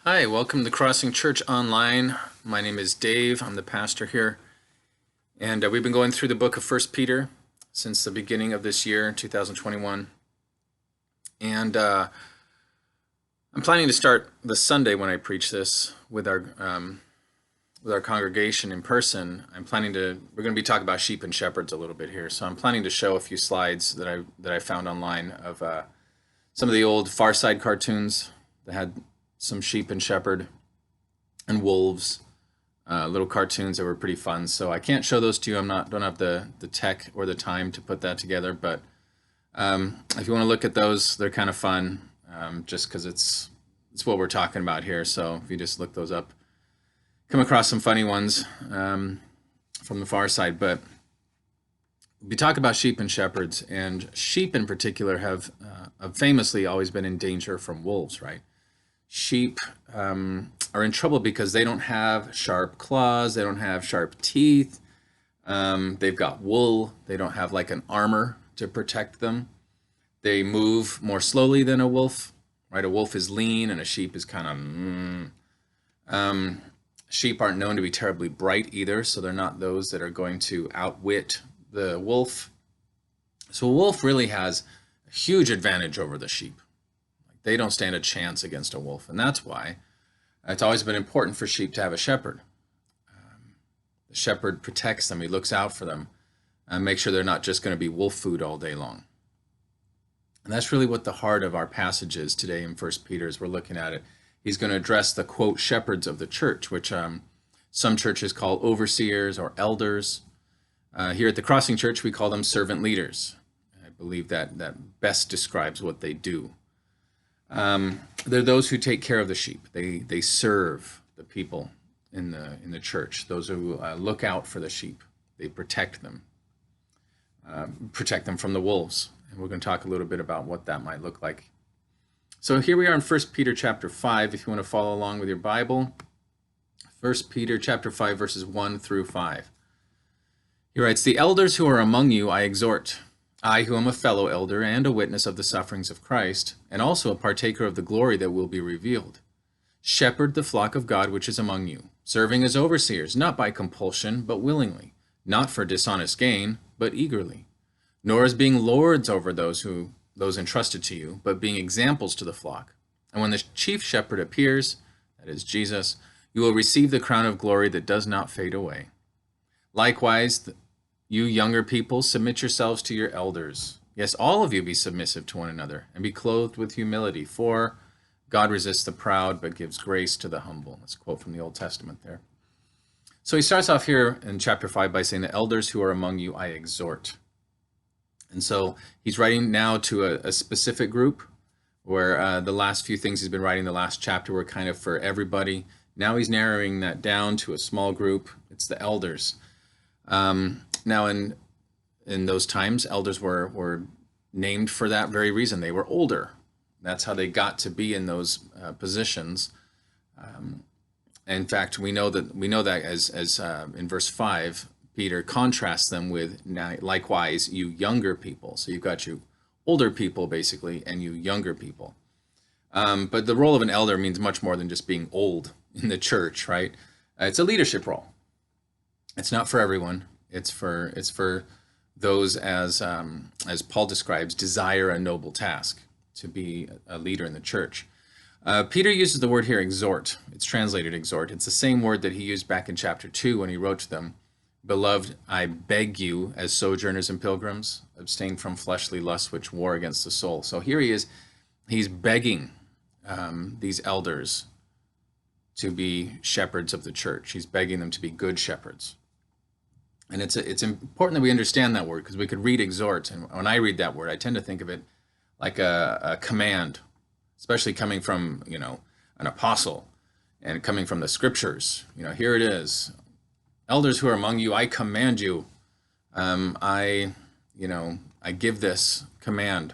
Hi, welcome to Crossing Church Online. My name is Dave. I'm the pastor here. And we've been going through the book of First Peter since the beginning of this year, 2021. And I'm planning to start the Sunday when I preach this with our congregation in person. We're going to be talking about sheep and shepherds a little bit here. So I'm planning to show a few slides that I found online of some of the old Far Side cartoons that had some sheep and shepherd and wolves, little cartoons that were pretty fun. So I can't show those to you. Don't have the tech or the time to put that together. But if you want to look at those, they're kind of fun, just because it's what we're talking about here. So if you just look those up, come across some funny ones from the Far Side. But we talk about sheep and shepherds, and sheep in particular have famously always been in danger from wolves, right? Sheep are in trouble because they don't have sharp claws, they don't have sharp teeth, they've got wool, they don't have like an armor to protect them. They move more slowly than a wolf, right? A wolf is lean and a sheep is kind of... Sheep aren't known to be terribly bright either, so they're not those that are going to outwit the wolf. So a wolf really has a huge advantage over the sheep. They don't stand a chance against a wolf, and that's why it's always been important for sheep to have a shepherd. The shepherd protects them, he looks out for them, and makes sure they're not just going to be wolf food all day long. And that's really what the heart of our passage is today in 1 Peter as we're looking at it. He's going to address the, quote, shepherds of the church, which some churches call overseers or elders. Here at the Crossing Church, we call them servant leaders. I believe that best describes what they do. They're those who take care of the sheep. They serve the people in the church, those who look out for the sheep. They protect them from the wolves. And we're going to talk a little bit about what that might look like. So here we are in 1 Peter chapter 5, if you want to follow along with your Bible. 1 Peter chapter 5, verses 1 through 5. He writes, "The elders who are among you I exhort, I who am a fellow elder and a witness of the sufferings of Christ, and also a partaker of the glory that will be revealed. Shepherd the flock of God which is among you, serving as overseers, not by compulsion, but willingly, not for dishonest gain, but eagerly, nor as being lords over those entrusted to you, but being examples to the flock. And when the chief shepherd appears, that is Jesus, you will receive the crown of glory that does not fade away. Likewise, you younger people, submit yourselves to your elders. Yes, all of you be submissive to one another, and be clothed with humility, for God resists the proud, but gives grace to the humble." That's a quote from the Old Testament there. So he starts off here in chapter 5 by saying, "The elders who are among you I exhort." And so he's writing now to a specific group, where the last few things he's been writing the last chapter were kind of for everybody. Now he's narrowing that down to a small group. It's the elders. Now, in those times, elders were named for that very reason. They were older. That's how they got to be in those positions. In fact, we know that as in verse 5, Peter contrasts them with, likewise, you younger people. So you've got you older people, basically, and you younger people. But the role of an elder means much more than just being old in the church, right? It's a leadership role. It's not for everyone. It's for those, as Paul describes, desire a noble task, to be a leader in the church. Peter uses the word here, exhort. It's translated exhort. It's the same word that he used back in chapter 2 when he wrote to them, "Beloved, I beg you, as sojourners and pilgrims, abstain from fleshly lusts which war against the soul." So here he is. He's begging these elders to be shepherds of the church. He's begging them to be good shepherds. And it's important that we understand that word, because we could read exhort, and when I read that word, I tend to think of it like a command, especially coming from, an apostle and coming from the scriptures. Here it is. "Elders who are among you, I command you." I give this command.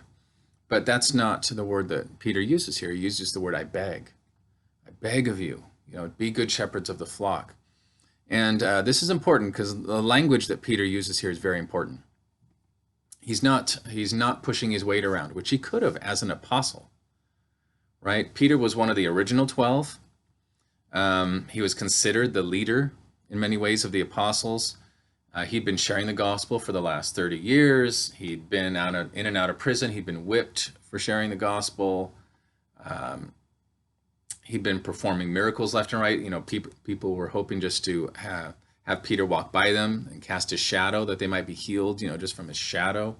But that's not the word that Peter uses here. He uses the word I beg. I beg of you, be good shepherds of the flock. And this is important because the language that Peter uses here is very important. He's not pushing his weight around, which he could have as an apostle, right? Peter was one of the original 12. He was considered the leader in many ways of the apostles. He'd been sharing the gospel for the last 30 years. He'd been in and out of prison. He'd been whipped for sharing the gospel. He'd been performing miracles left and right. People were hoping just to have Peter walk by them and cast his shadow, that they might be healed, just from his shadow.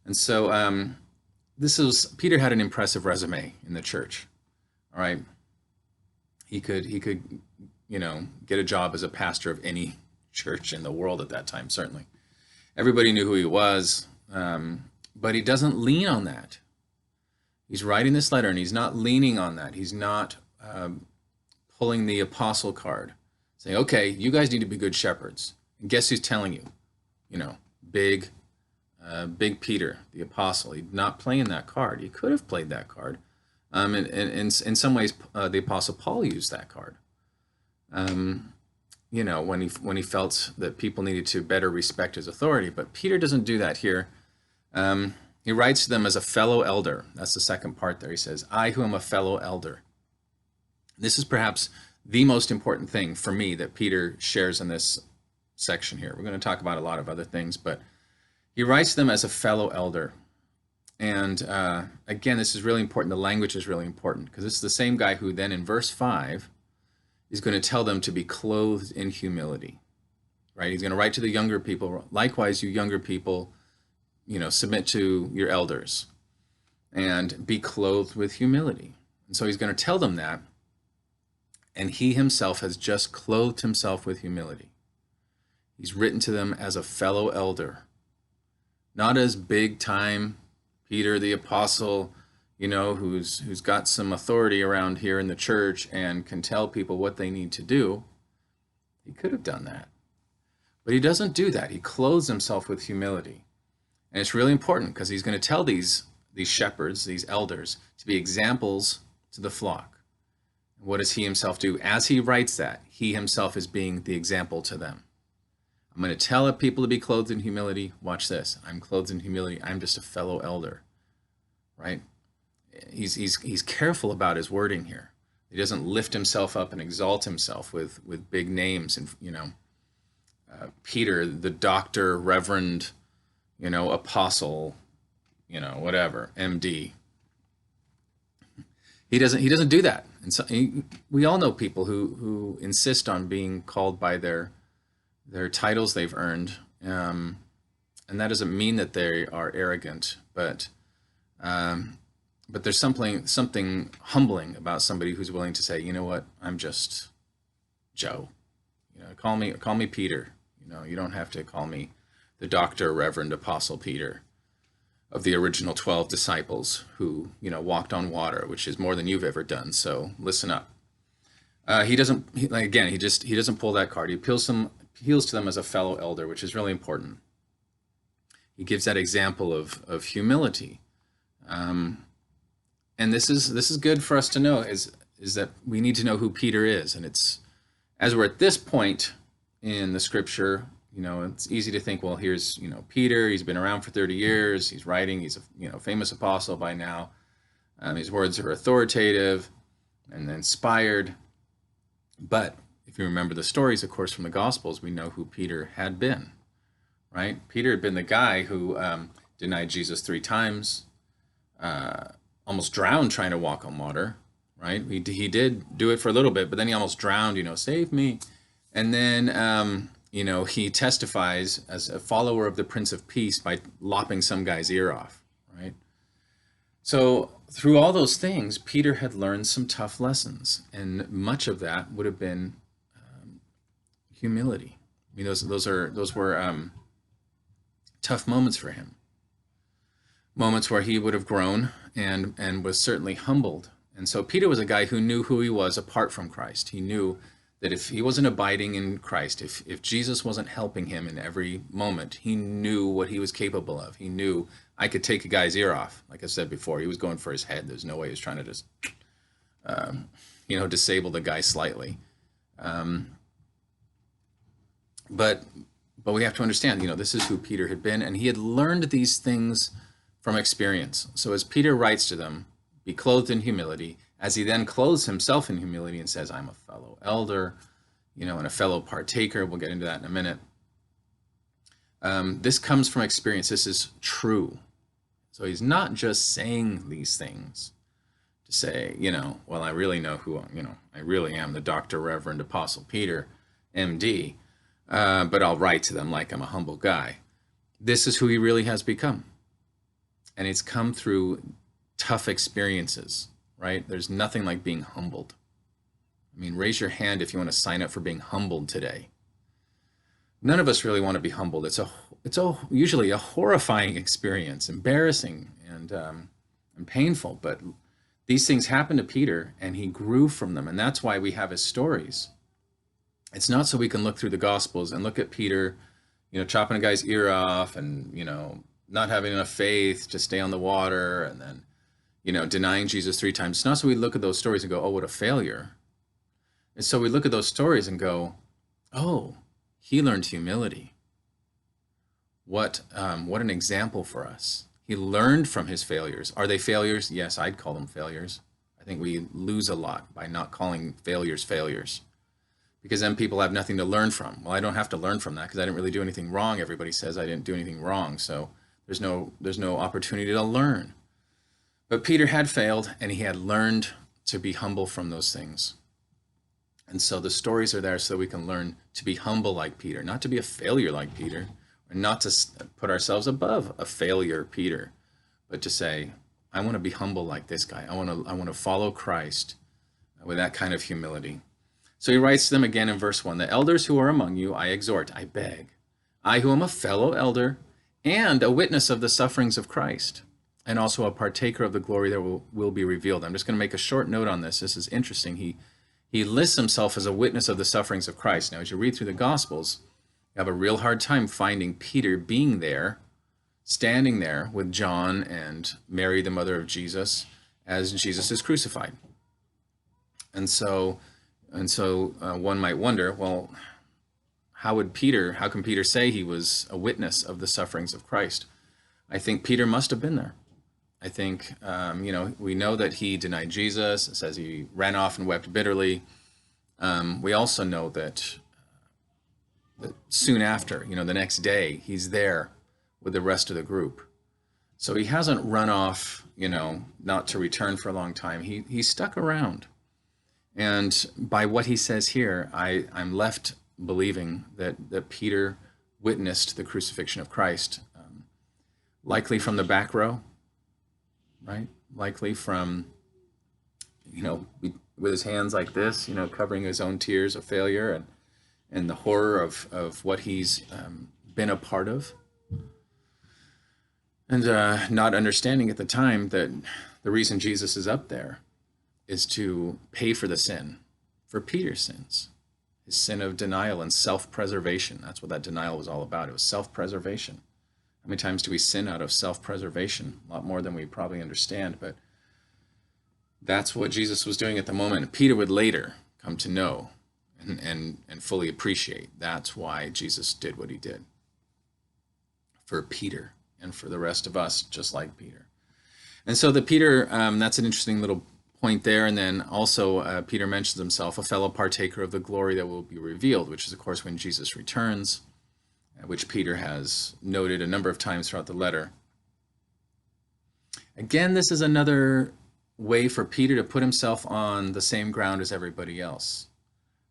And so Peter had an impressive resume in the church. All right. He could get a job as a pastor of any church in the world at that time, certainly. Everybody knew who he was, but he doesn't lean on that. He's writing this letter, and he's not leaning on that. He's not pulling the apostle card, saying, okay, you guys need to be good shepherds. And guess who's telling you? Big Peter, the apostle. He's not playing that card. He could have played that card. In some ways, the apostle Paul used that card. When he felt that people needed to better respect his authority. But Peter doesn't do that here. He writes to them as a fellow elder. That's the second part there. He says, I who am a fellow elder. This is perhaps the most important thing for me that Peter shares in this section here. We're going to talk about a lot of other things, but he writes them as a fellow elder. And again, this is really important. The language is really important, because this is the same guy who then in verse 5 is going to tell them to be clothed in humility, right? He's going to write to the younger people, likewise, you younger people, submit to your elders and be clothed with humility. And so he's going to tell them that. And he himself has just clothed himself with humility. He's written to them as a fellow elder, not as big time Peter the apostle, who's got some authority around here in the church and can tell people what they need to do. He could have done that. But he doesn't do that. He clothes himself with humility. And it's really important, because he's going to tell these shepherds, these elders, to be examples to the flock. What does he himself do? As he writes that, he himself is being the example to them. I'm going to tell people to be clothed in humility. Watch this. I'm clothed in humility. I'm just a fellow elder, right? He's careful about his wording here. He doesn't lift himself up and exalt himself with big names and, Peter, the doctor, reverend, apostle, whatever, MD. He doesn't do that. And so we all know people who insist on being called by their titles they've earned, and that doesn't mean that they are arrogant, but there's something humbling about somebody who's willing to say, you know what, I'm just Joe. Call me Peter. You don't have to call me the Doctor, Reverend, Apostle Peter of the original 12 disciples who, walked on water, which is more than you've ever done. So listen up. He doesn't pull that card. He appeals to them as a fellow elder, which is really important. He gives that example of humility. And this is good for us to know, is that we need to know who Peter is. And it's, as we're at this point in the scripture, it's easy to think, well, here's, Peter, he's been around for 30 years, he's writing, he's a, famous apostle by now. His words are authoritative and inspired. But if you remember the stories, of course, from the Gospels, we know who Peter had been, right? Peter had been the guy who denied Jesus 3 times, almost drowned trying to walk on water, right? He did do it for a little bit, but then he almost drowned, save me. And then, he testifies as a follower of the Prince of Peace by lopping some guy's ear off, right? So through all those things, Peter had learned some tough lessons, and much of that would have been humility. Those were tough moments for him. Moments where he would have grown and was certainly humbled. And so Peter was a guy who knew who he was apart from Christ. He knew that if he wasn't abiding in Christ, if Jesus wasn't helping him in every moment, he knew what he was capable of. He knew, I could take a guy's ear off. Like I said before, he was going for his head. There's no way he was trying to just, disable the guy slightly. But we have to understand, this is who Peter had been, and he had learned these things from experience. So as Peter writes to them, be clothed in humility, as he then clothes himself in humility and says, I'm a fellow elder, and a fellow partaker. We'll get into that in a minute. This comes from experience. This is true. So he's not just saying these things to say, well, I really know who, I really am the Dr. Reverend Apostle Peter, MD, but I'll write to them like I'm a humble guy. This is who he really has become. And it's come through tough experiences, right? There's nothing like being humbled. I mean, raise your hand if you want to sign up for being humbled today. None of us really want to be humbled. It's usually a horrifying experience, embarrassing and painful. But these things happened to Peter, and he grew from them, and that's why we have his stories. It's not so we can look through the Gospels and look at Peter, chopping a guy's ear off, and not having enough faith to stay on the water, and then denying Jesus 3 times. It's not so we look at those stories and go, oh, what a failure. And so we look at those stories and go, oh, he learned humility. What an example for us. He learned from his failures. Are they failures? Yes, I'd call them failures. I think we lose a lot by not calling failures failures, because then people have nothing to learn from. Well, I don't have to learn from that because I didn't really do anything wrong. Everybody says I didn't do anything wrong, so there's no opportunity to learn. But Peter had failed, and he had learned to be humble from those things. And so the stories are there so that we can learn to be humble like Peter, not to be a failure like Peter, or not to put ourselves above a failure Peter, but to say, I want to be humble like this guy. I want to follow Christ with that kind of humility. So he writes to them again in verse 1, the elders who are among you, I exhort, I beg, I who am a fellow elder and a witness of the sufferings of Christ, and also a partaker of the glory that will be revealed. I'm just going to make a short note on this. This is interesting. He lists himself as a witness of the sufferings of Christ. Now, as you read through the Gospels, you have a real hard time finding Peter being there, standing there with John and Mary, the mother of Jesus, as Jesus is crucified. And so one might wonder, well, how can Peter say he was a witness of the sufferings of Christ? I think Peter must have been there. I think, we know that he denied Jesus. It says he ran off and wept bitterly. We also know that soon after, the next day, he's there with the rest of the group. So he hasn't run off, not to return for a long time. He stuck around. And by what he says here, I'm left believing that Peter witnessed the crucifixion of Christ, likely from the back row, right? Likely from, with his hands like this, covering his own tears of failure and the horror of what he's been a part of. And not understanding at the time that the reason Jesus is up there is to pay for the sin, for Peter's sins, his sin of denial and self-preservation. That's what that denial was all about. It was self-preservation. How many times do we sin out of self-preservation? A lot more than we probably understand, but that's what Jesus was doing at the moment. Peter would later come to know and fully appreciate. That's why Jesus did what he did. For Peter and for the rest of us, just like Peter. And so Peter, that's an interesting little point there. And then also Peter mentions himself a fellow partaker of the glory that will be revealed, which is, of course, when Jesus returns, which Peter has noted a number of times throughout the letter. Again, this is another way for Peter to put himself on the same ground as everybody else.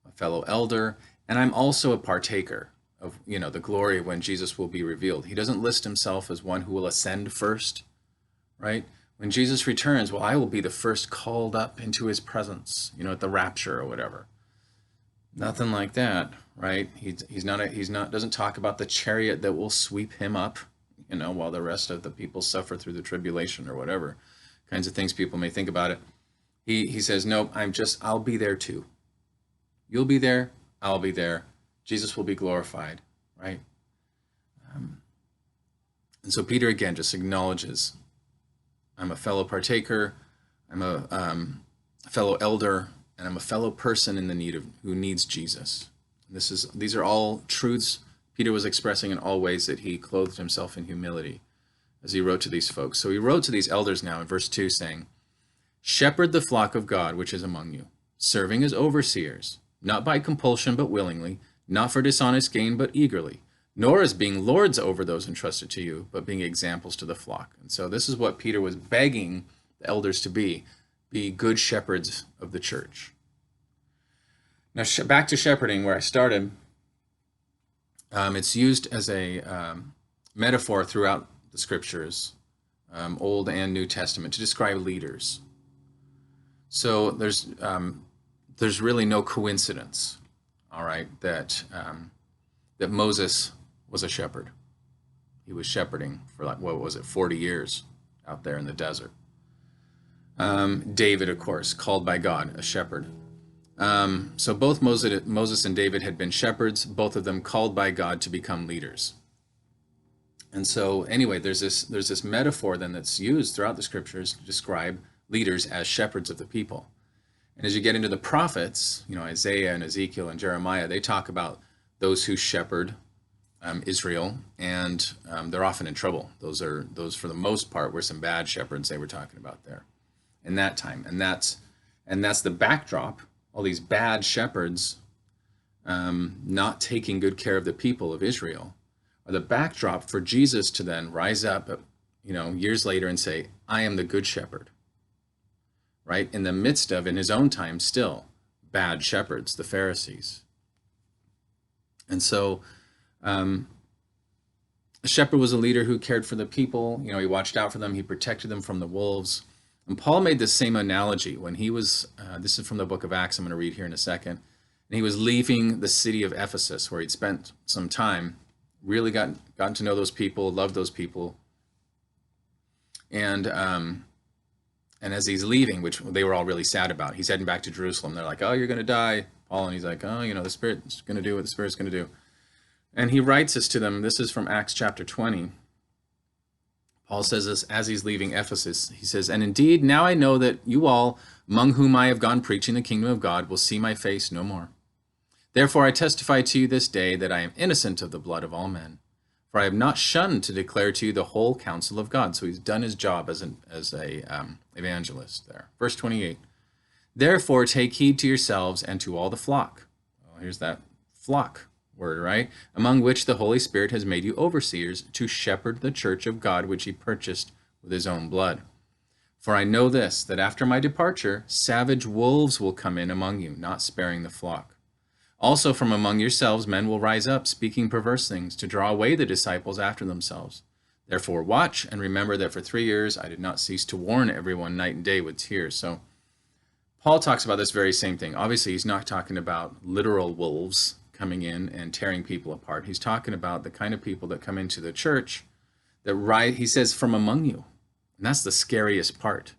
A fellow elder, and I'm also a partaker of, the glory when Jesus will be revealed. He doesn't list himself as one who will ascend first, right? When Jesus returns, well, I will be the first called up into his presence, at the rapture or whatever. Nothing like that, right? He's not doesn't talk about the chariot that will sweep him up, while the rest of the people suffer through the tribulation or whatever kinds of things people may think about it. He says, nope, I'll be there too. You'll be there, I'll be there. Jesus will be glorified, right? And so Peter again just acknowledges, I'm a fellow partaker, I'm a fellow elder, and I'm a fellow person in the need of who needs Jesus. These are all truths Peter was expressing in all ways that he clothed himself in humility as he wrote to these folks. So he wrote to these elders now in verse 2 saying, Shepherd the flock of God which is among you, serving as overseers, not by compulsion but willingly, not for dishonest gain but eagerly, nor as being lords over those entrusted to you, but being examples to the flock. And so this is what Peter was begging the elders to be good shepherds of the church. Now, back to shepherding, where I started. It's used as a metaphor throughout the scriptures, Old and New Testament, to describe leaders. So there's really no coincidence, all right, that Moses was a shepherd. He was shepherding for 40 years out there in the desert. David, of course, called by God, a shepherd. So both Moses and David had been shepherds, both of them called by God to become leaders. And so anyway, there's this metaphor then that's used throughout the scriptures to describe leaders as shepherds of the people. And as you get into the prophets, Isaiah and Ezekiel and Jeremiah, they talk about those who shepherd Israel, and they're often in trouble. Those for the most part were some bad shepherds they were talking about there in that time. And that's the backdrop. All these bad shepherds not taking good care of the people of Israel are the backdrop for Jesus to then rise up, years later and say, I am the good shepherd, right? In the midst of, in his own time still, bad shepherds, the Pharisees. And so a shepherd was a leader who cared for the people. He watched out for them. He protected them from the wolves. And Paul made the same analogy when he was, this is from the book of Acts, I'm going to read here in a second, and he was leaving the city of Ephesus, where he'd spent some time, really gotten to know those people, loved those people. And as he's leaving, which they were all really sad about, he's heading back to Jerusalem. They're like, oh, you're going to die, Paul. And he's like, oh, the Spirit's going to do what the Spirit's going to do. And he writes this to them. This is from Acts chapter 20. Paul says this as he's leaving Ephesus. He says, and indeed, now I know that you all, among whom I have gone preaching the kingdom of God, will see my face no more. Therefore I testify to you this day that I am innocent of the blood of all men. For I have not shunned to declare to you the whole counsel of God. So he's done his job as a evangelist there. Verse 28. Therefore take heed to yourselves and to all the flock. Well, here's that flock word, right? Among which the Holy Spirit has made you overseers to shepherd the church of God, which he purchased with his own blood. For I know this, that after my departure, savage wolves will come in among you, not sparing the flock. Also from among yourselves men will rise up, speaking perverse things, to draw away the disciples after themselves. Therefore watch and remember that for 3 years I did not cease to warn everyone night and day with tears. So Paul talks about this very same thing. Obviously, he's not talking about literal wolves coming in and tearing people apart. He's talking about the kind of people that come into the church that he says, from among you. And that's the scariest part.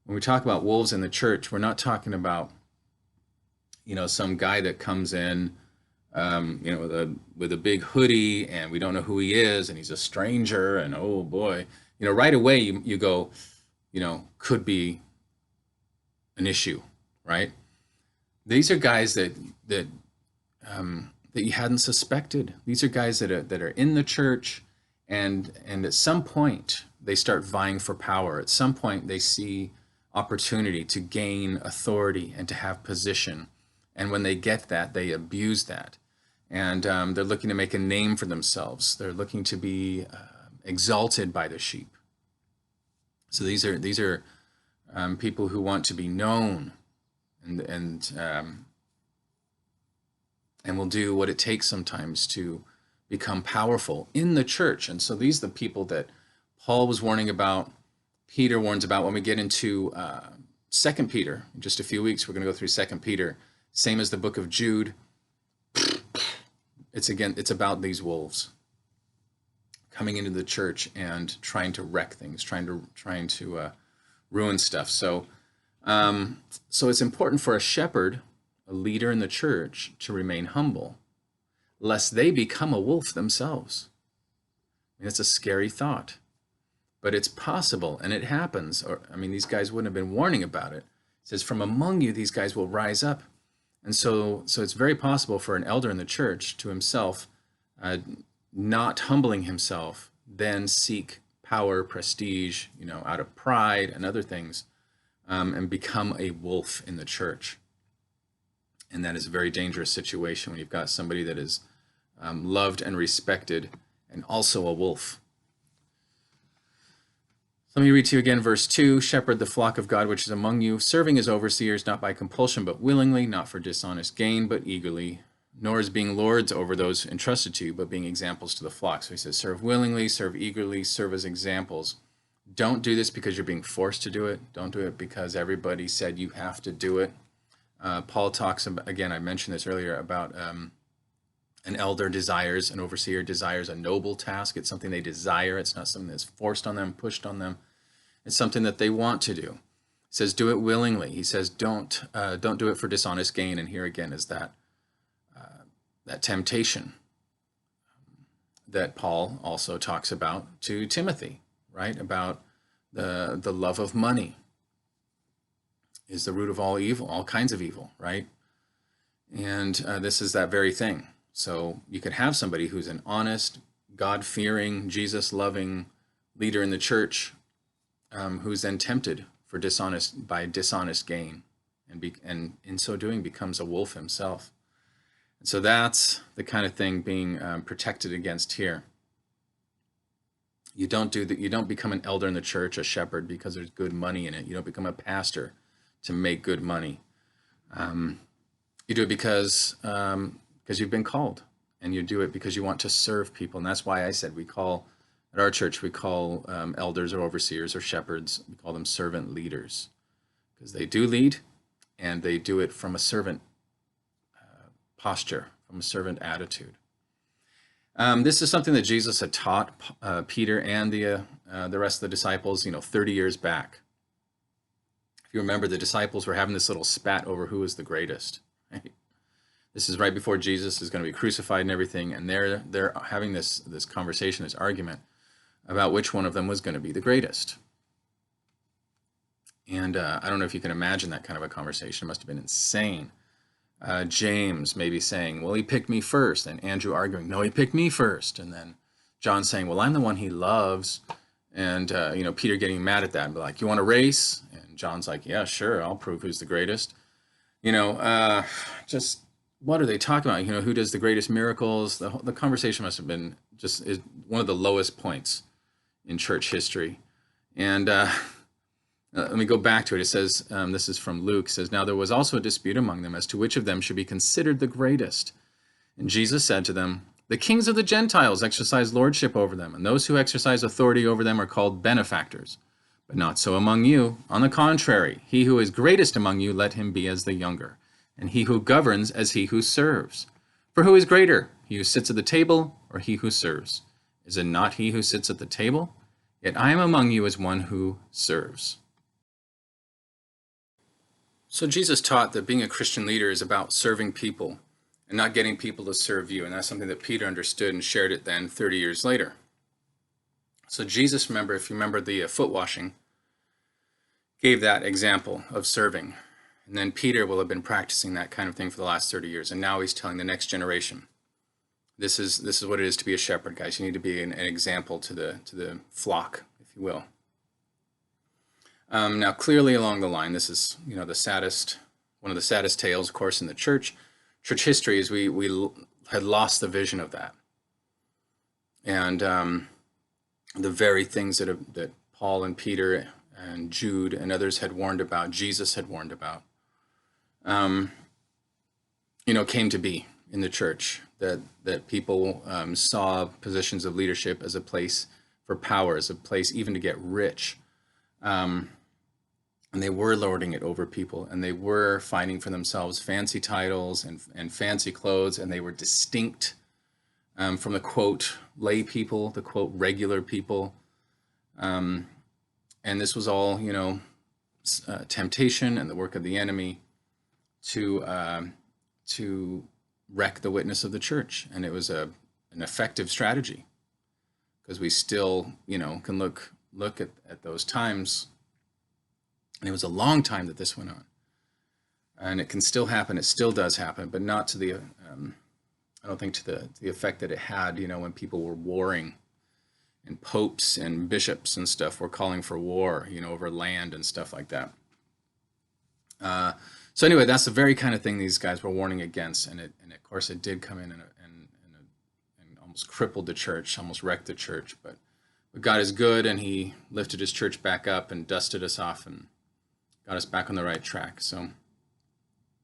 When we talk about wolves in the church, we're not talking about, some guy that comes in, with a big hoodie and we don't know who he is and he's a stranger and oh boy, right away you go, could be an issue, right? These are guys that you hadn't suspected. These are guys that are in the church, and at some point they start vying for power. At some point they see opportunity to gain authority and to have position. And when they get that, they abuse that. And they're looking to make a name for themselves. They're looking to be exalted by the sheep. So these are people who want to be known and will do what it takes sometimes to become powerful in the church. And so these are the people that Paul was warning about, Peter warns about. When we get into 2 Peter, in just a few weeks, we're going to go through 2 Peter, same as the book of Jude. It's about these wolves coming into the church and trying to wreck things, trying to ruin stuff. So it's important for a shepherd, a leader in the church, to remain humble, lest they become a wolf themselves. It's a scary thought, but it's possible, and it happens. These guys wouldn't have been warning about it. It says, from among you, these guys will rise up. And so it's very possible for an elder in the church to himself, not humbling himself, then seek power, prestige, out of pride and other things, and become a wolf in the church. And that is a very dangerous situation when you've got somebody that is loved and respected and also a wolf. Let me read to you again verse 2. Shepherd the flock of God which is among you, serving as overseers, not by compulsion, but willingly, not for dishonest gain, but eagerly, nor as being lords over those entrusted to you, but being examples to the flock. So he says, serve willingly, serve eagerly, serve as examples. Don't do this because you're being forced to do it. Don't do it because everybody said you have to do it. Paul talks about, again, I mentioned this earlier, about an elder desires, an overseer desires a noble task. It's something they desire. It's not something that's forced on them, pushed on them. It's something that they want to do. He says, do it willingly. He says, don't do it for dishonest gain. And here again is that temptation that Paul also talks about to Timothy, right? About the love of money is the root of all evil, all kinds of evil, right? And this is that very thing. So you could have somebody who's an honest, God-fearing, Jesus-loving leader in the church, who's then tempted for dishonest gain, and in so doing becomes a wolf himself. And so that's the kind of thing being protected against here. You don't do that. You don't become an elder in the church, a shepherd, because there's good money in it. You don't become a pastor to make good money. You do it because you've been called, and you do it because you want to serve people. And that's why I said at our church, we call elders or overseers or shepherds, we call them servant leaders, because they do lead, and they do it from a servant posture, from a servant attitude. This is something that Jesus had taught Peter and the rest of the disciples, 30 years back. If you remember, the disciples were having this little spat over who was the greatest. Right? This is right before Jesus is going to be crucified and everything, and they're having this conversation, this argument about which one of them was going to be the greatest. And I don't know if you can imagine that kind of a conversation. It must have been insane. James maybe saying, well, he picked me first, and Andrew arguing, no, he picked me first, and then John saying, well, I'm the one he loves, and Peter getting mad at that and be like, you want to race? And John's like, yeah, sure, I'll prove who's the greatest. Just what are they talking about? Who does the greatest miracles? The conversation must have been is one of the lowest points in church history. And let me go back to it. It says, this is from Luke, it says, now there was also a dispute among them as to which of them should be considered the greatest. And Jesus said to them, the kings of the Gentiles exercise lordship over them, and those who exercise authority over them are called benefactors. But not so among you. On the contrary, he who is greatest among you, let him be as the younger, and he who governs as he who serves. For who is greater, he who sits at the table, or he who serves? Is it not he who sits at the table? Yet I am among you as one who serves. So Jesus taught that being a Christian leader is about serving people and not getting people to serve you. And that's something that Peter understood and shared it then 30 years later. So Jesus, if you remember the foot washing, gave that example of serving. And then Peter will have been practicing that kind of thing for the last 30 years. And now he's telling the next generation, this is what it is to be a shepherd, guys. You need to be an example to the flock, if you will. Now, clearly along the line, this is, one of the saddest tales, of course, in the church history is we had lost the vision of that. And the very things that Paul and Peter and Jude and others had warned about, Jesus had warned about, came to be in the church, that people saw positions of leadership as a place for power, as a place even to get rich. And they were lording it over people, and they were finding for themselves fancy titles and fancy clothes, and they were distinct from the quote lay people, the quote regular people. And this was all, temptation and the work of the enemy to wreck the witness of the church. And it was an effective strategy, because we still, can look at those times. And it was a long time that this went on. And it can still happen. It still does happen, but not to the, I don't think to the effect that it had, when people were warring, and popes and bishops and stuff were calling for war, over land and stuff like that. So anyway, that's the very kind of thing these guys were warning against, and of course it did come in and almost crippled the church, almost wrecked the church. But God is good, and He lifted His church back up and dusted us off and got us back on the right track. So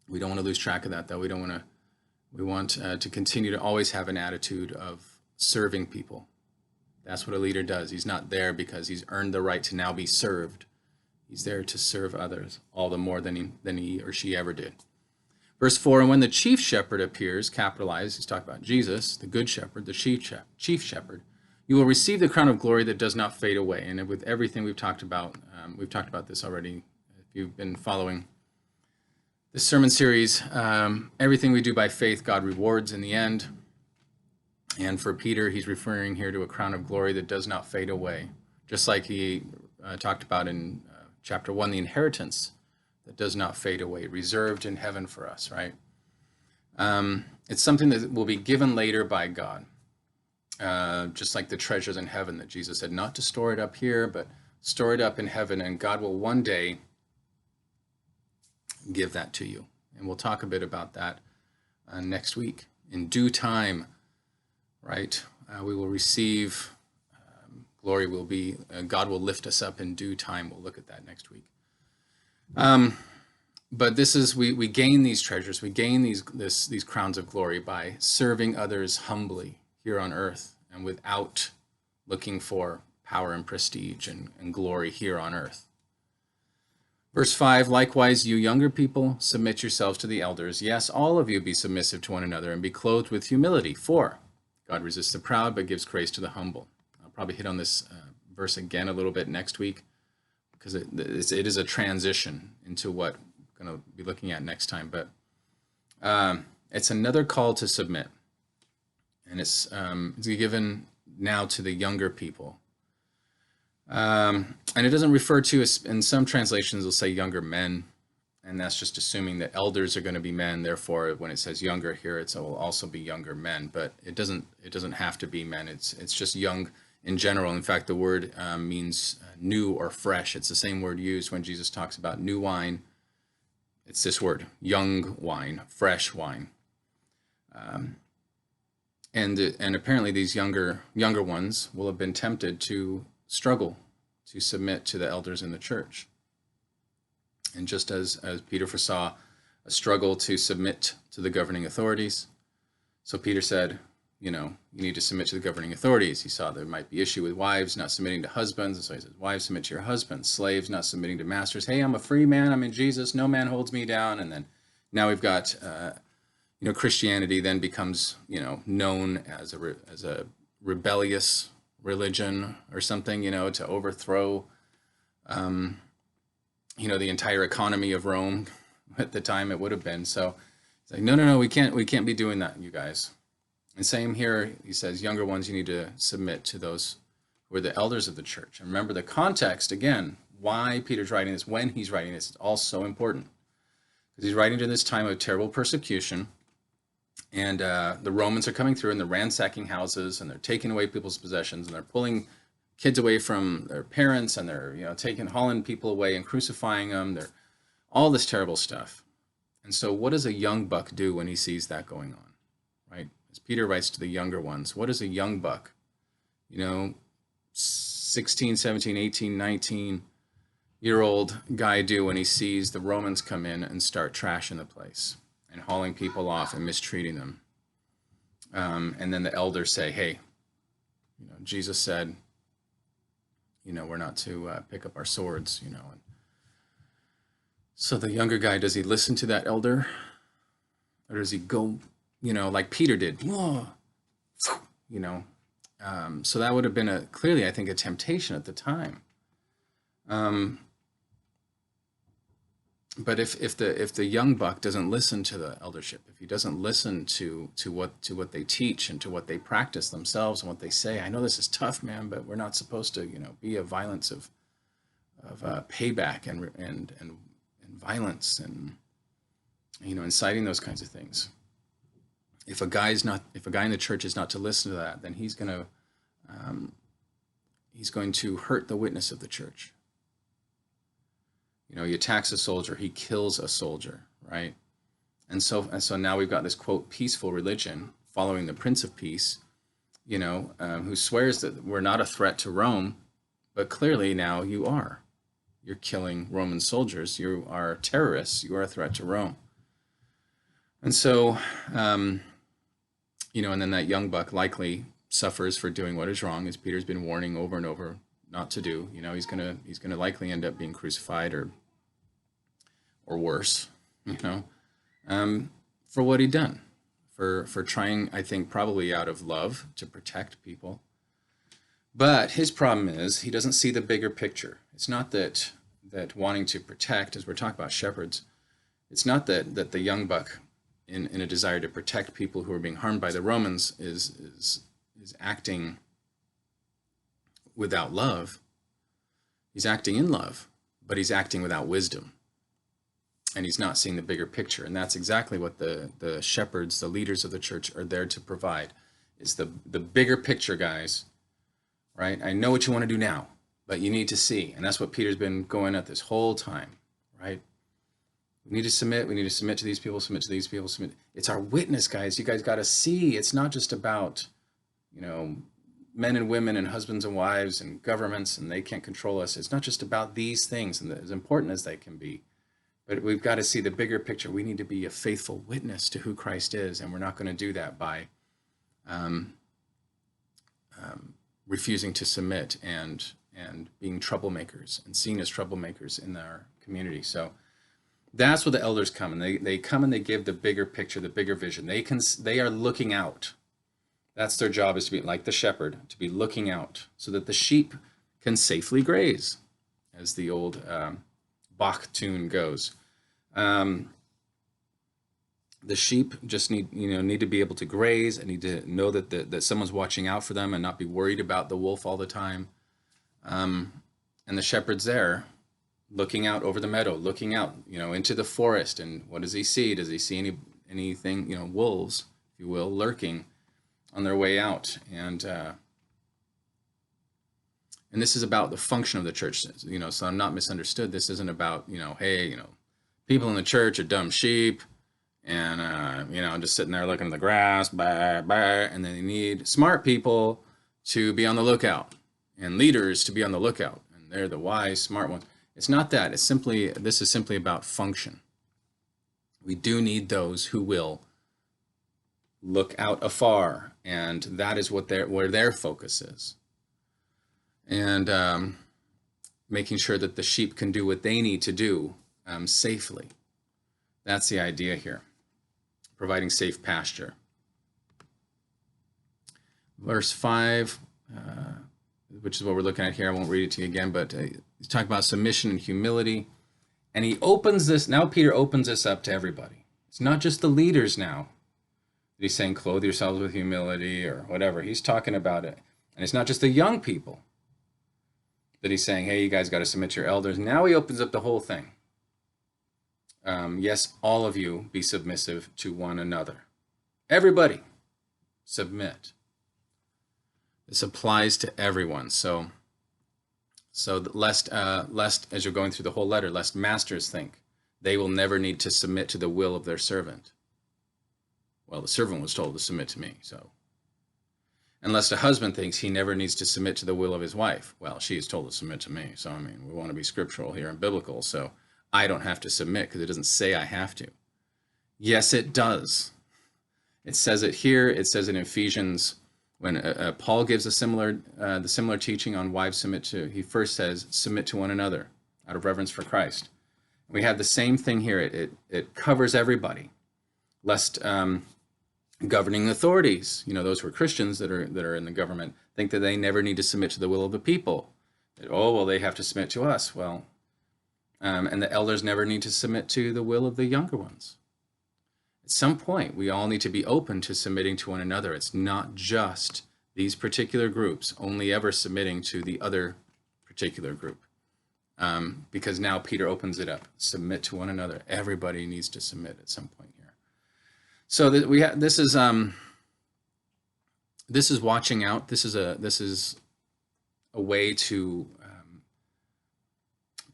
we don't want to lose track of that, though. We don't want to. We want to continue to always have an attitude of serving people. That's what a leader does. He's not there because he's earned the right to now be served. He's there to serve others all the more than he or she ever did. Verse 4, and when the chief shepherd appears, capitalized, he's talking about Jesus, the good shepherd, the chief shepherd, you will receive the crown of glory that does not fade away. And with everything we've talked about this already. If you've been following this sermon series, everything we do by faith, God rewards in the end. And for Peter, he's referring here to a crown of glory that does not fade away. Just like he talked about in chapter 1, the inheritance that does not fade away, reserved in heaven for us, right? It's something that will be given later by God. Just like the treasures in heaven that Jesus said, not to store it up here, but store it up in heaven, and God will one day give that to you. And we'll talk a bit about that next week. In due time, right, we will receive glory. Will be God will lift us up in due time. We'll look at that next week. But this is we gain these treasures, we gain these crowns of glory by serving others humbly here on earth and without looking for power and prestige and glory here on earth. Verse 5, likewise, you younger people, submit yourselves to the elders. Yes, all of you be submissive to one another and be clothed with humility. For God resists the proud, but gives grace to the humble. I'll probably hit on this verse again a little bit next week, because it is a transition into what we're going to be looking at next time. But it's another call to submit. And it's given now to the younger people. And it doesn't refer to, in some translations, it'll say younger men. And that's just assuming that elders are going to be men. Therefore, when it says younger here, it will also be younger men. But it doesn't have to be men. It's just young in general. In fact, the word means new or fresh. It's the same word used when Jesus talks about new wine. It's this word, young wine, fresh wine. And apparently these younger ones will have been tempted to struggle to submit to the elders in the church. And just as Peter foresaw a struggle to submit to the governing authorities, so Peter said, you need to submit to the governing authorities. He saw there might be issue with wives not submitting to husbands, and so he says, wives, submit to your husbands. Slaves not submitting to masters. Hey, I'm a free man, I'm in Jesus, no man holds me down. And then now we've got Christianity then becomes known as a rebellious religion or something, to overthrow the entire economy of Rome at the time it would have been. So it's like, no, we can't be doing that, you guys. And same here, he says, younger ones, you need to submit to those who are the elders of the church. And remember the context, again, why Peter's writing this, when he's writing this, it's all so important. Because he's writing during this time of terrible persecution, and the Romans are coming through and they're ransacking houses and they're taking away people's possessions and they're pulling kids away from their parents and they're hauling people away and crucifying them. They're all this terrible stuff. And so what does a young buck do when he sees that going on, right? As Peter writes to the younger ones, what does a young buck, 16, 17, 18, 19-year-old guy do when he sees the Romans come in and start trashing the place and hauling people off and mistreating them? And then the elders say, hey, Jesus said, we're not to pick up our swords, And so the younger guy, does he listen to that elder? Or does he go, like Peter did? Whoa! So that would have been clearly, I think, a temptation at the time. But if the young buck doesn't listen to the eldership, if he doesn't listen to what they teach and to what they practice themselves and what they say, I know this is tough, man, but we're not supposed to be a violence of payback and violence and inciting those kinds of things. If a guy in the church is not to listen to that, then he's going to hurt the witness of the church. You know, he attacks a soldier, he kills a soldier, right? And so now we've got this, quote, peaceful religion following the Prince of Peace, you know, who swears that we're not a threat to Rome, but clearly now you are. You're killing Roman soldiers. You are terrorists. You are a threat to Rome. And so, you know, and then that young buck likely suffers for doing what is wrong, as Peter's been warning over and over not to do. You know, he's gonna likely end up being crucified or worse. You know, for what he'd done, for trying, I think, probably out of love to protect people. But his problem is he doesn't see the bigger picture. It's not that wanting to protect, as we're talking about shepherds, it's not that the young buck, in a desire to protect people who are being harmed by the Romans, is acting without love. He's acting in love, but he's acting without wisdom. And he's not seeing the bigger picture. And that's exactly what the shepherds, the leaders of the church, are there to provide, is the bigger picture, guys. Right? I know what you want to do now, but you need to see. And that's what Peter's been going at this whole time, right? We need to submit. We need to submit to these people, submit to these people, submit. It's our witness, guys. You guys got to see. It's not just about, you know, men and women and husbands and wives and governments, and they can't control us. It's not just about these things, and as important as they can be. But we've got to see the bigger picture. We need to be a faithful witness to who Christ is, and we're not going to do that by refusing to submit and being troublemakers and seen as troublemakers in our community. So that's where the elders come, and they come and they give the bigger picture, the bigger vision. They are looking out. That's their job, is to be like the shepherd, to be looking out so that the sheep can safely graze, as the old Bach tune goes. The sheep just need to be able to graze and need to know that someone's watching out for them and not be worried about the wolf all the time. And the shepherd's there, looking out over the meadow, looking out, into the forest. And what does he see? Does he see anything, wolves, if you will, lurking on their way out? And this is about the function of the church, so I'm not misunderstood. This isn't about, hey, people in the church are dumb sheep. And, just sitting there looking at the grass, bah, bah, and then you need smart people to be on the lookout and leaders to be on the lookout. And they're the wise, smart ones. It's not that. This is simply about function. We do need those who will look out afar, and that is where their focus is. And making sure that the sheep can do what they need to do safely. That's the idea here. Providing safe pasture. Verse 5, which is what we're looking at here. I won't read it to you again, but he's talking about submission and humility. And he opens this, now Peter opens this up to everybody. It's not just the leaders now. He's saying, clothe yourselves with humility or whatever. He's talking about it. And it's not just the young people that he's saying, hey, you guys got to submit to your elders. Now he opens up the whole thing. Yes, all of you be submissive to one another. Everybody submit. This applies to everyone. So lest as you're going through the whole letter, lest masters think they will never need to submit to the will of their servant. Well, the servant was told to submit to me, so. And lest a husband thinks he never needs to submit to the will of his wife. Well, she is told to submit to me. So, we want to be scriptural here and biblical. So I don't have to submit because it doesn't say I have to. Yes, it does. It says it here. It says it in Ephesians when Paul gives the similar teaching on wives submit to. He first says submit to one another out of reverence for Christ. We have the same thing here. It covers everybody. Lest governing authorities, those who are Christians that are in the government, think that they never need to submit to the will of the people. That, they have to submit to us. Well. And the elders never need to submit to the will of the younger ones. At some point, we all need to be open to submitting to one another. It's not just these particular groups only ever submitting to the other particular group. Because now Peter opens it up. Submit to one another. Everybody needs to submit at some point here. So this is watching out. This is a way to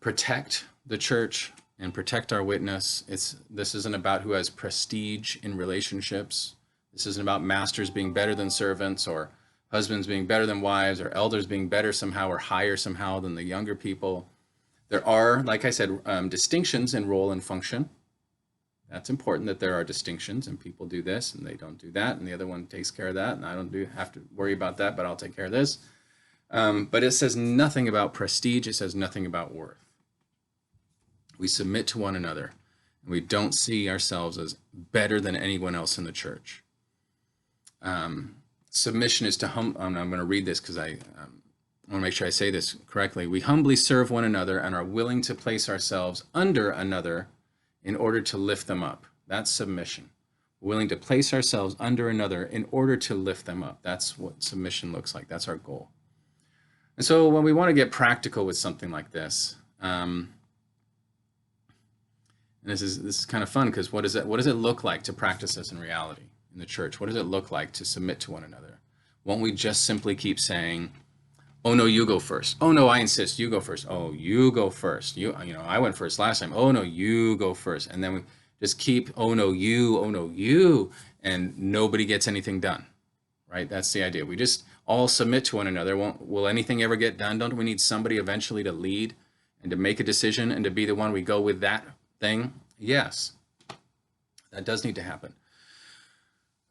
protect the church and protect our witness. This isn't about who has prestige in relationships. This isn't about masters being better than servants, or husbands being better than wives, or elders being better somehow or higher somehow than the younger people. There are, like I said, distinctions in role and function. That's important, that there are distinctions, and people do this and they don't do that, and the other one takes care of that, and I don't have to worry about that, but I'll take care of this. But it says nothing about prestige. It says nothing about worth. We submit to one another, and we don't see ourselves as better than anyone else in the church. Submission is to I'm going to read this because I want to make sure I say this correctly. We humbly serve one another and are willing to place ourselves under another in order to lift them up. That's submission. We're willing to place ourselves under another in order to lift them up. That's what submission looks like. That's our goal. And so when we want to get practical with something like this, and this is kind of fun, because what does it look like to practice this in reality in the church? What does it look like to submit to one another? Won't we just simply keep saying, "Oh no, you go first. Oh no, I insist, you go first. Oh, you go first. You know, I went first last time. Oh no, you go first." And then we just keep, "Oh no, you," and nobody gets anything done. Right? That's the idea. We just all submit to one another. Will anything ever get done? Don't we need somebody eventually to lead and to make a decision and to be the one we go with that thing? Yes, that does need to happen.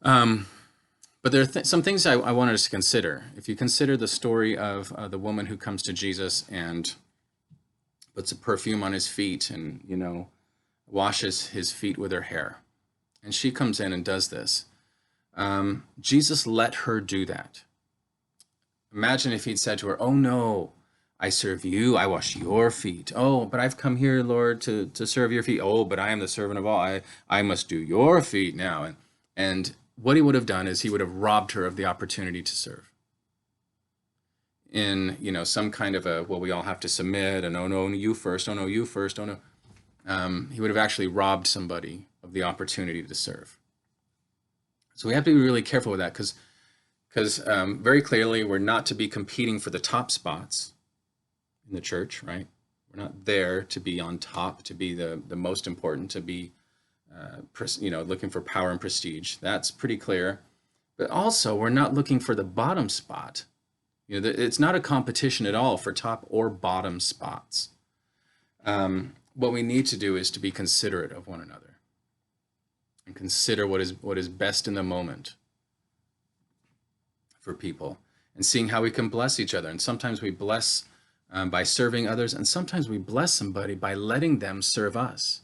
But there are some things I wanted us to consider. If you consider the story of the woman who comes to Jesus and puts a perfume on his feet and, washes his feet with her hair, and she comes in and does this. Jesus let her do that. Imagine if he'd said to her, "Oh no, I serve you, I wash your feet. Oh, but I've come here, Lord, to serve your feet. Oh, but I am the servant of all. I must do your feet now." And what he would have done is he would have robbed her of the opportunity to serve. In, some kind of a, well, we all have to submit, and oh no, you first, oh no, you first, oh no. He would have actually robbed somebody of the opportunity to serve. So we have to be really careful with that, because very clearly we're not to be competing for the top spots in the church, right? We're not there to be on top, to be the most important, to be looking for power and prestige. That's pretty clear. But also, we're not looking for the bottom spot. It's not a competition at all for top or bottom spots. What we need to do is to be considerate of one another and consider what is best in the moment for people, and seeing how we can bless each other. And sometimes we bless by serving others, and sometimes we bless somebody by letting them serve us,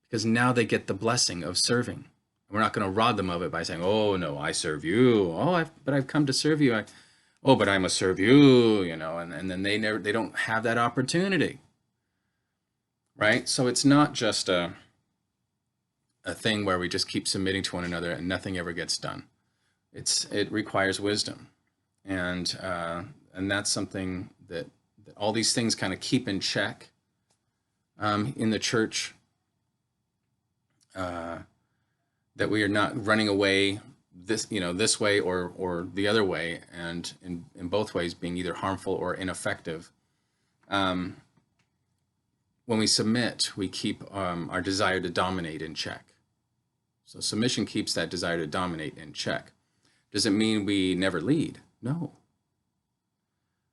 because now they get the blessing of serving. We're not going to rob them of it by saying, "Oh no, I serve you. Oh, but I've come to serve you. Oh, but I must serve you." And then they don't have that opportunity, right? So it's not just a thing where we just keep submitting to one another and nothing ever gets done. It requires wisdom, and that's something that all these things kind of keep in check in the church. That we are not running away this way or the other way, and in both ways being either harmful or ineffective. When we submit, we keep our desire to dominate in check. So submission keeps that desire to dominate in check. Does it mean we never lead? No.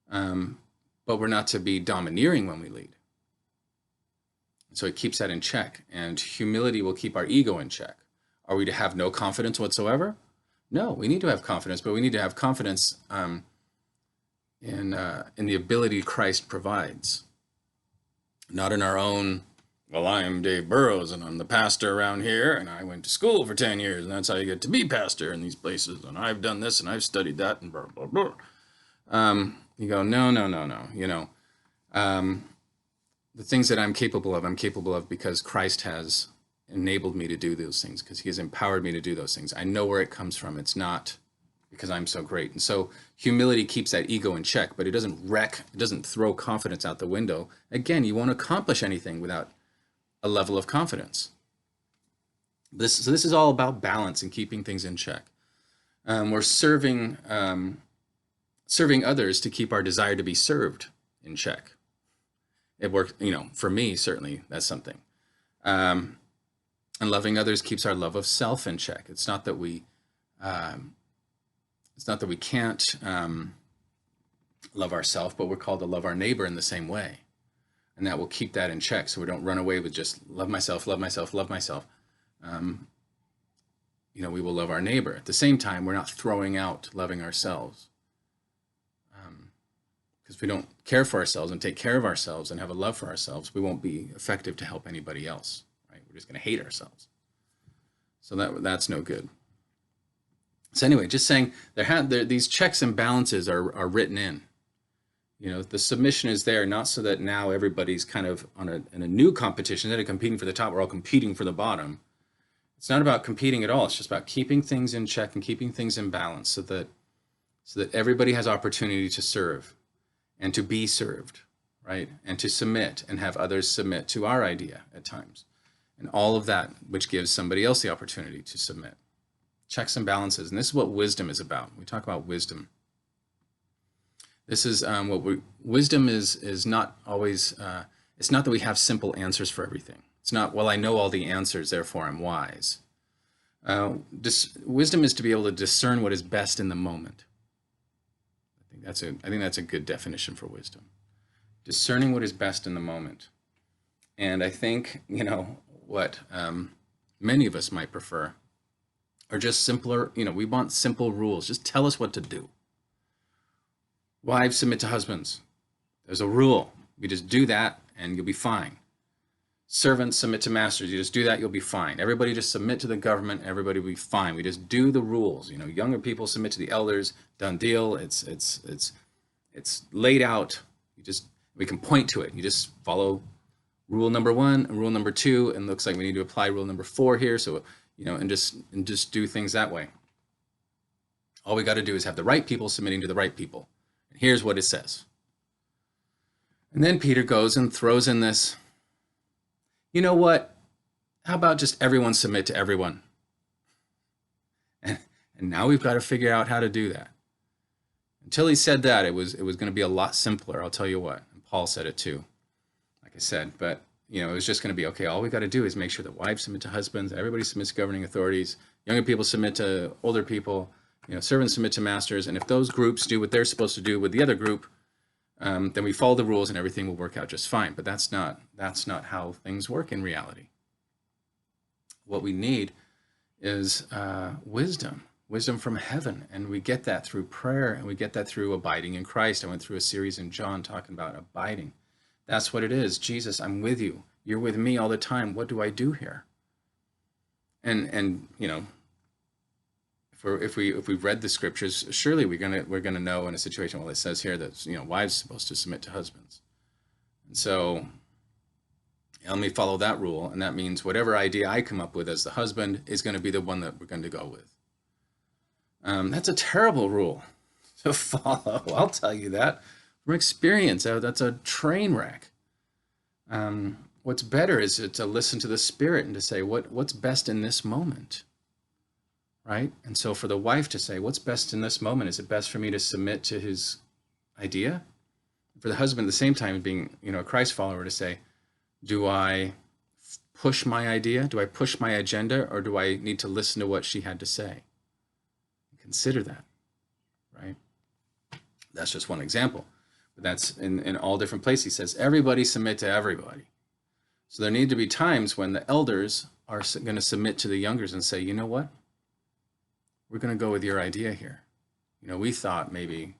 But we're not to be domineering when we lead. So it keeps that in check, and humility will keep our ego in check. Are we to have no confidence whatsoever? No, we need to have confidence, but we need to have confidence in the ability Christ provides, not in our own. Well, I'm Dave Burrows, and I'm the pastor around here, and I went to school for 10 years, and that's how you get to be pastor in these places, and I've done this, and I've studied that, and blah, blah, blah. You go, no. The things that I'm capable of because Christ has enabled me to do those things, because he has empowered me to do those things. I know where it comes from. It's not because I'm so great. And so humility keeps that ego in check, but it doesn't throw confidence out the window. Again, you won't accomplish anything without a level of confidence. So this is all about balance and keeping things in check. We're serving others to keep our desire to be served in check. It works, for me, certainly that's something. And loving others keeps our love of self in check. It's not that we can't love ourselves, but we're called to love our neighbor in the same way. And that will keep that in check, so we don't run away with just love myself, love myself, love myself. We will love our neighbor. At the same time, we're not throwing out loving ourselves. Because if we don't care for ourselves and take care of ourselves and have a love for ourselves, we won't be effective to help anybody else. Right? We're just going to hate ourselves. So that's no good. So anyway, just saying these checks and balances are written in. The submission is there not so that now everybody's kind of in a new competition. Instead of competing for the top, we're all competing for the bottom. It's not about competing at all. It's just about keeping things in check and keeping things in balance so that everybody has opportunity to serve and to be served, right? And to submit and have others submit to our idea at times. And all of that, which gives somebody else the opportunity to submit. Checks and balances. And this is what wisdom is about. We talk about wisdom. This is wisdom is not always, it's not that we have simple answers for everything. It's not, well, I know all the answers, therefore I'm wise. Wisdom is to be able to discern what is best in the moment. I think that's a good definition for wisdom. Discerning what is best in the moment. And I think, what many of us might prefer are just simpler, we want simple rules. Just tell us what to do. Wives submit to husbands. There's a rule. You just do that and you'll be fine. Servants submit to masters. You just do that, you'll be fine. Everybody just submit to the government, everybody will be fine. We just do the rules. Younger people submit to the elders, done deal. It's laid out. We can point to it. You just follow rule number 1 and rule number 2, and looks like we need to apply rule number 4 here. So, and just do things that way. All we got to do is have the right people submitting to the right people. And here's what it says. And then Peter goes and throws in this, you know what? How about just everyone submit to everyone? And now we've got to figure out how to do that. Until he said that, it was going to be a lot simpler. I'll tell you what. And Paul said it too, like I said. But it was just going to be, okay, all we got to do is make sure that wives submit to husbands, everybody submits to governing authorities, younger people submit to older people, servants submit to masters. And if those groups do what they're supposed to do with the other group, then we follow the rules and everything will work out just fine. But that's not how things work in reality. What we need is wisdom from heaven, and we get that through prayer, and we get that through abiding in Christ. I went through a series in John talking about abiding. That's what it is. Jesus, I'm with you. You're with me all the time. What do I do here? And if we've read the scriptures, surely we're gonna know in a situation. Well, it says here that wives are supposed to submit to husbands, and so let me follow that rule, and that means whatever idea I come up with as the husband is going to be the one that we're going to go with. That's a terrible rule to follow. I'll tell you that from experience. That's a train wreck. What's better is to listen to the Spirit and to say what's best in this moment. Right? And so for the wife to say, what's best in this moment? Is it best for me to submit to his idea? For the husband, at the same time, being a Christ follower, to say, do I push my idea? Do I push my agenda? Or do I need to listen to what she had to say? Consider that, right? That's just one example. But that's in all different places. He says, everybody submit to everybody. So there need to be times when the elders are going to submit to the youngers and say, you know what? We're going to go with your idea here. We thought maybe,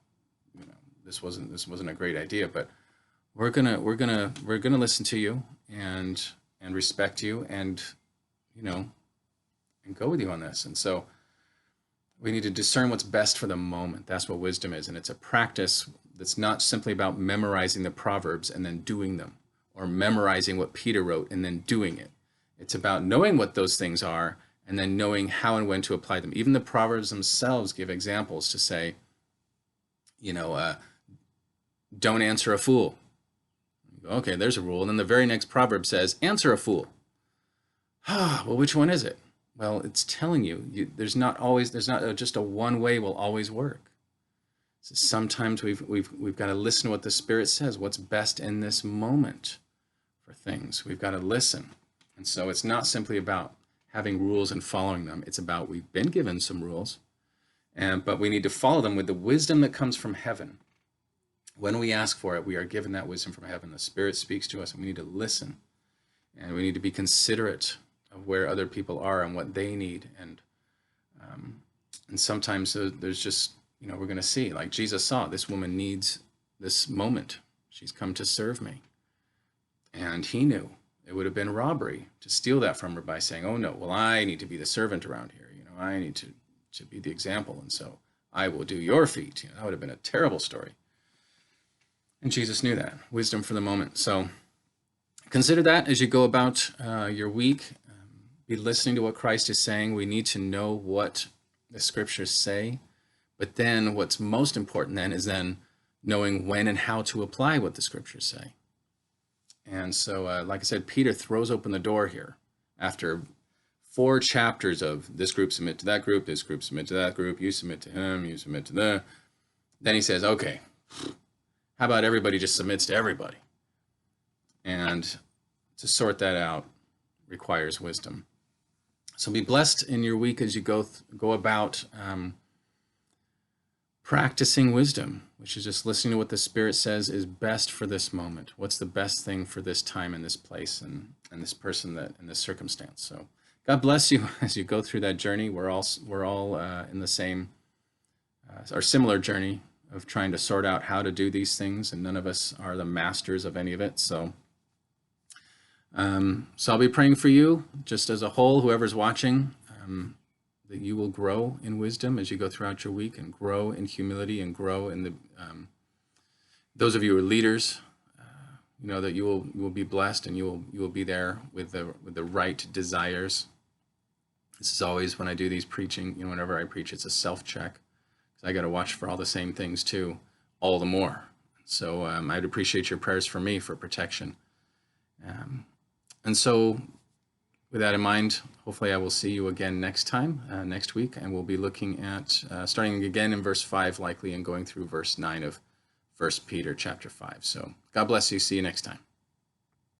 this wasn't a great idea, but we're gonna listen to you and respect you and go with you on this. And so we need to discern what's best for the moment. That's what wisdom is, and it's a practice that's not simply about memorizing the Proverbs and then doing them, or memorizing what Peter wrote and then doing it. It's about knowing what those things are and then knowing how and when to apply them. Even the Proverbs themselves give examples to say, don't answer a fool. Okay, there's a rule. And then the very next proverb says, answer a fool. Well, which one is it? Well, it's telling you, there's not just a one way will always work. So sometimes we've got to listen to what the Spirit says, what's best in this moment for things. We've got to listen. And so it's not simply about having rules and following them. It's about we've been given some rules, but we need to follow them with the wisdom that comes from heaven. When we ask for it, we are given that wisdom from heaven. The Spirit speaks to us, and we need to listen. And we need to be considerate of where other people are and what they need. And sometimes there's just, we're going to see, like Jesus saw, this woman needs this moment. She's come to serve me. And he knew it would have been robbery to steal that from her by saying, oh no, well, I need to be the servant around here. I need to be the example. And so I will do your feet. That would have been a terrible story. And Jesus knew that. Wisdom for the moment. So consider that as you go about your week. Be listening to what Christ is saying. We need to know what the scriptures say. But then what's most important then is then knowing when and how to apply what the scriptures say. And so, like I said, Peter throws open the door here after 4 chapters of this group submit to that group, this group submit to that group, you submit to him, you submit to the. Then he says, okay, how about everybody just submits to everybody? And to sort that out requires wisdom. So be blessed in your week as you go about practicing wisdom, which is just listening to what the Spirit says is best for this moment. What's the best thing for this time and this place and this person that in this circumstance. So God bless you as you go through that journey. We're all in the same or similar journey of trying to sort out how to do these things, and none of us are the masters of any of it. So I'll be praying for you just as a whole, whoever's watching, that you will grow in wisdom as you go throughout your week, and grow in humility, and grow in the those of you who are leaders, that you will be blessed, and you will be there with the right desires. This is always when I do these preaching, whenever I preach, it's a self-check, because I got to watch for all the same things too, all the more. So I'd appreciate your prayers for me for protection. And so with that in mind, hopefully I will see you again next week, and we'll be looking at starting again in verse 5 likely, and going through verse 9 of 1 Peter chapter 5. So God bless you. See you next time.